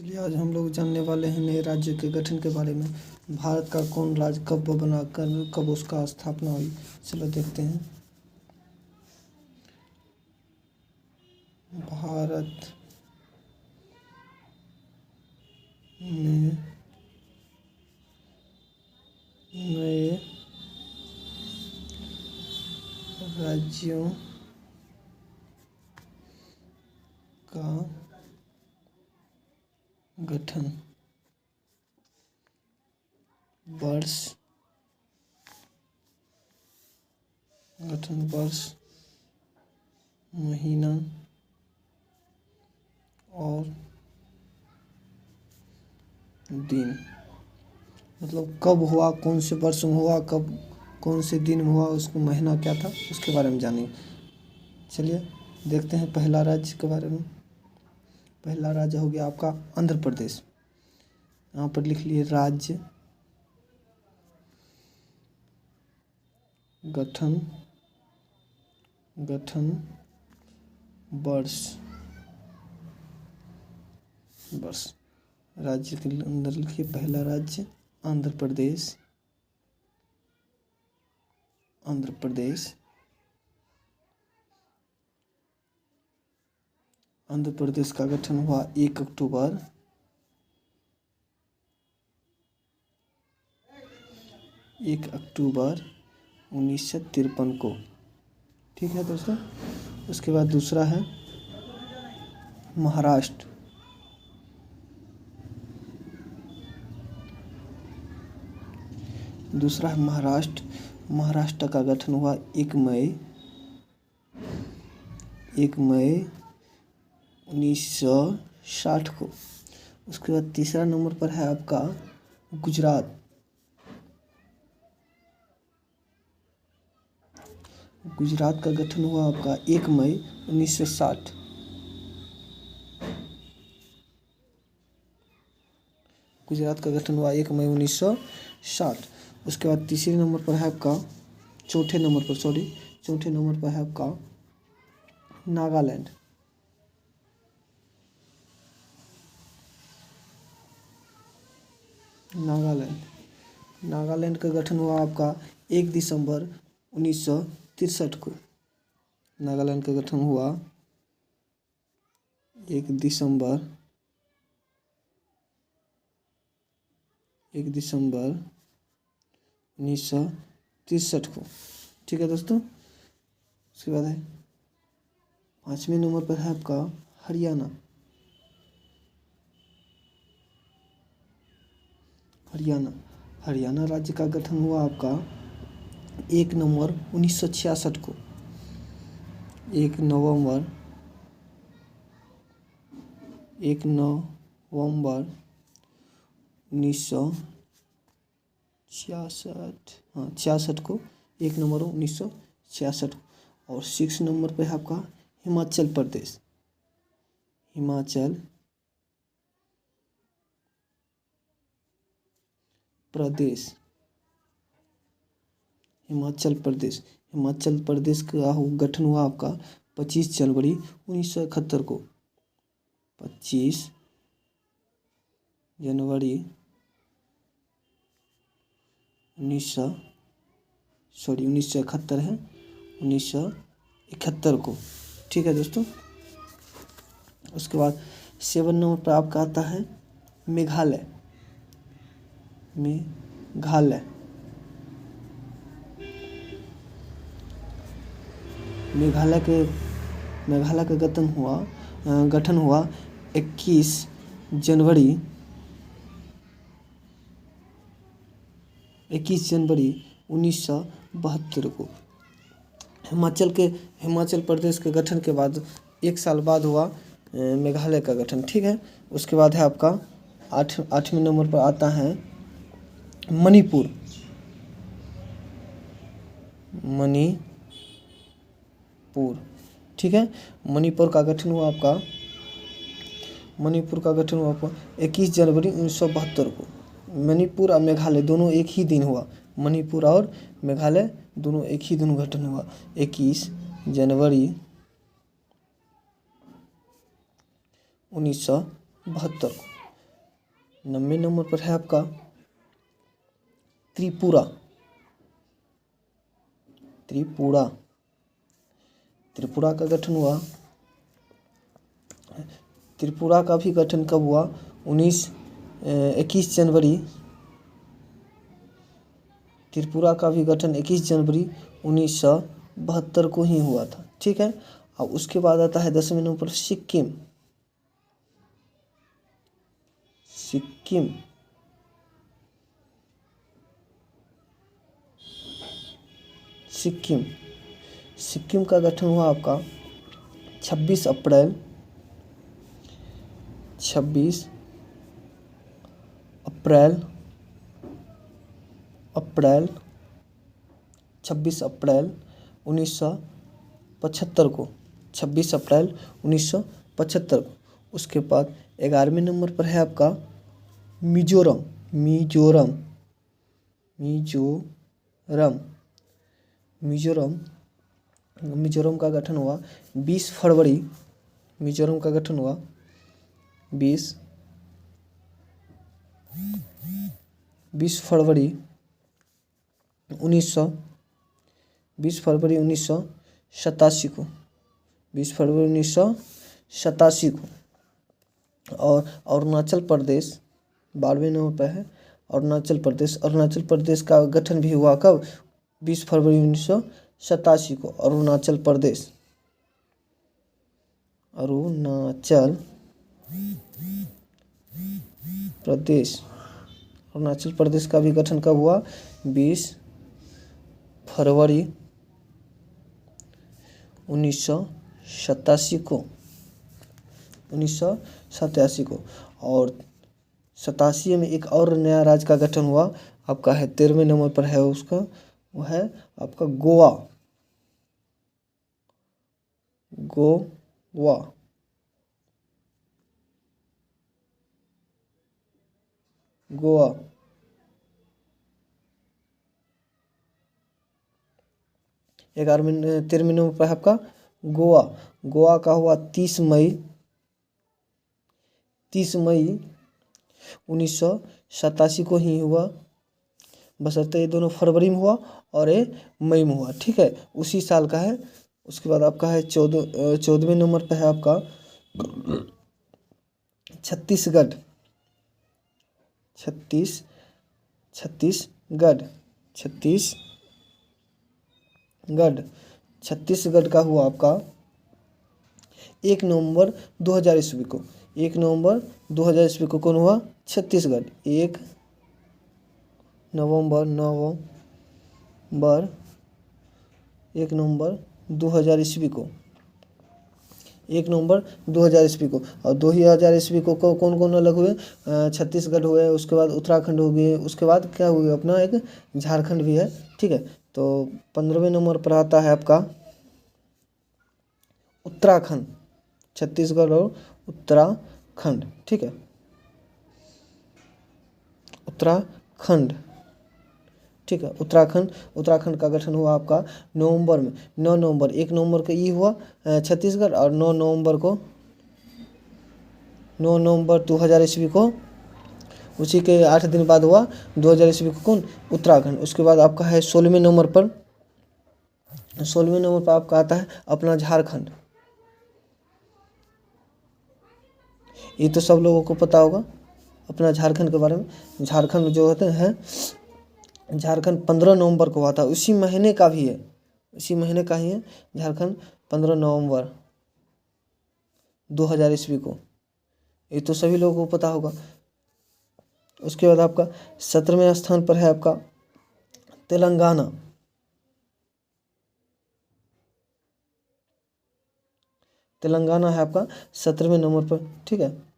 चलिए आज हम लोग जानने वाले हैं नए राज्य के गठन के बारे में। भारत का कौन राज्य कब बना कर कब उसका स्थापना हुई, चलो देखते हैं। भारत में नए राज्यों का गठन वर्ष महीना और दिन, मतलब कब हुआ, कौन से वर्ष में हुआ, कब कौन से दिन में हुआ, उसको महीना क्या था, उसके बारे में जानेंगे। चलिए देखते हैं पहला राज्य के बारे में। पहला राज्य हो गया आपका आंध्र प्रदेश। यहाँ पर लिख लिए राज्य गठन वर्ष राज्य के अंदर लिखिए पहला राज्य आंध्र प्रदेश। आंध्र प्रदेश का गठन हुआ 1 अक्टूबर 1953 को। ठीक है दोस्तों। उसके बाद दूसरा है महाराष्ट्र। महाराष्ट्र का गठन हुआ 1 मई 1960 को। उसके बाद तीसरा नंबर पर है आपका गुजरात। गुजरात का गठन हुआ आपका 1 मई 1960। गुजरात का गठन हुआ 1 मई 1960। उसके बाद तीसरे नंबर पर है आपका चौथे नंबर पर है आपका नागालैंड। नागालैंड का गठन हुआ आपका 1 दिसंबर 1963 को। नागालैंड का गठन हुआ 1 दिसंबर 1963 को। ठीक है दोस्तों। उसके बाद है 5वें नंबर पर है आपका हरियाणा। हरियाणा राज्य का गठन हुआ आपका 1 नवंबर 1966 को। 1 नवंबर 1966 को। 1 नवंबर 1966 को। और 6 नंबर पे है आपका हिमाचल प्रदेश। हिमाचल प्रदेश का गठन हुआ आपका 25 जनवरी 1971 को। 25 जनवरी 1971 है 1971 को। ठीक है दोस्तों। उसके बाद 7 नंबर पर आपका आता है मेघालय। मेघालय का गठन हुआ 21 जनवरी 1972 को। हिमाचल प्रदेश के गठन के बाद 1 साल बाद हुआ मेघालय का गठन। ठीक है। उसके बाद है आपका 8वें नंबर पर आता है मणिपुर। ठीक है। मणिपुर का गठन हुआ आपका 21 जनवरी 1972 को। मणिपुर और मेघालय दोनों एक ही दिन हुआ। मणिपुर और मेघालय दोनों एक ही दिन गठन हुआ 21 जनवरी 1972 को। 90 नंबर पर है आपका त्रिपुरा। त्रिपुरा त्रिपुरा का गठन हुआ, त्रिपुरा का भी गठन कब हुआ? 21 जनवरी। त्रिपुरा का भी गठन 21 जनवरी 1972 को ही हुआ था। ठीक है। और उसके बाद आता है 10वें नंबर पर सिक्किम। सिक्किम सिक्किम सिक्किम का गठन हुआ आपका 26 अप्रैल 26 अप्रैल 1975 को। 26 अप्रैल 1975 को। उसके बाद 11वें नंबर पर है आपका मिजोरम। मिजोरम मिजोरम मिजोरम मिजोरम का गठन हुआ 20 फरवरी। मिजोरम का गठन हुआ 20 फरवरी 1987 को। 20 फरवरी 1987 को। और अरुणाचल प्रदेश 12वें नंबर पर है अरुणाचल प्रदेश। अरुणाचल प्रदेश का गठन भी हुआ कब? 20 फरवरी 1987 को। अरुणाचल प्रदेश अरुणाचल प्रदेश अरुणाचल प्रदेश का भी गठन कब हुआ? 20 फरवरी 1987 को। 1987 को। और 87 में एक और नया राज्य का गठन हुआ आपका है 13वें नंबर पर है उसका, वो है आपका गोवा। गोवा गोवा 13वें नंबर पर है आपका गोवा। गोवा का हुआ 30 मई 1987 को ही हुआ। बशर्ते ये दोनों फरवरी में हुआ और ये मई में हुआ। ठीक है, उसी साल का है। उसके बाद आपका है 14वें नंबर पर है आपका छत्तीसगढ़। छत्तीसगढ़ का हुआ आपका 1 नवंबर 2000 ईस्वी को। 1 नवंबर 2000 ईस्वी को कौन हुआ? छत्तीसगढ़। 1 नवंबर 2000 ईस्वी को। 1 नवंबर 2000 ईस्वी को। और 2000 ईस्वी को कौन कौन अलग हुए? छत्तीसगढ़ हुए, उसके बाद उत्तराखंड हो गए, उसके बाद क्या हुए अपना एक झारखंड भी है। ठीक है, तो 15वें नंबर पर आता है आपका उत्तराखंड। छत्तीसगढ़ और उत्तराखंड। ठीक है, उत्तराखंड। ठीक है, उत्तराखंड का गठन हुआ आपका नवंबर में 9 नवंबर। 1 नवंबर को ये हुआ छत्तीसगढ़, और 9 नवंबर 2000 ईस्वी को, उसी के 8 दिन बाद हुआ 2000 ईस्वी को कौन? उत्तराखंड। उसके बाद आपका है 16वें नंबर पर आपका आता है अपना झारखंड। ये तो सब लोगों को पता होगा अपना झारखंड के बारे में। झारखंड जो होते हैं, झारखंड 15 नवंबर को हुआ था। उसी महीने का भी है, उसी महीने का ही है झारखंड। 15 नवंबर 2000 ईस्वी को। ये तो सभी लोगों को पता होगा। उसके बाद आपका 17वें स्थान पर है आपका तेलंगाना। तेलंगाना है आपका 17वें नंबर पर। ठीक है,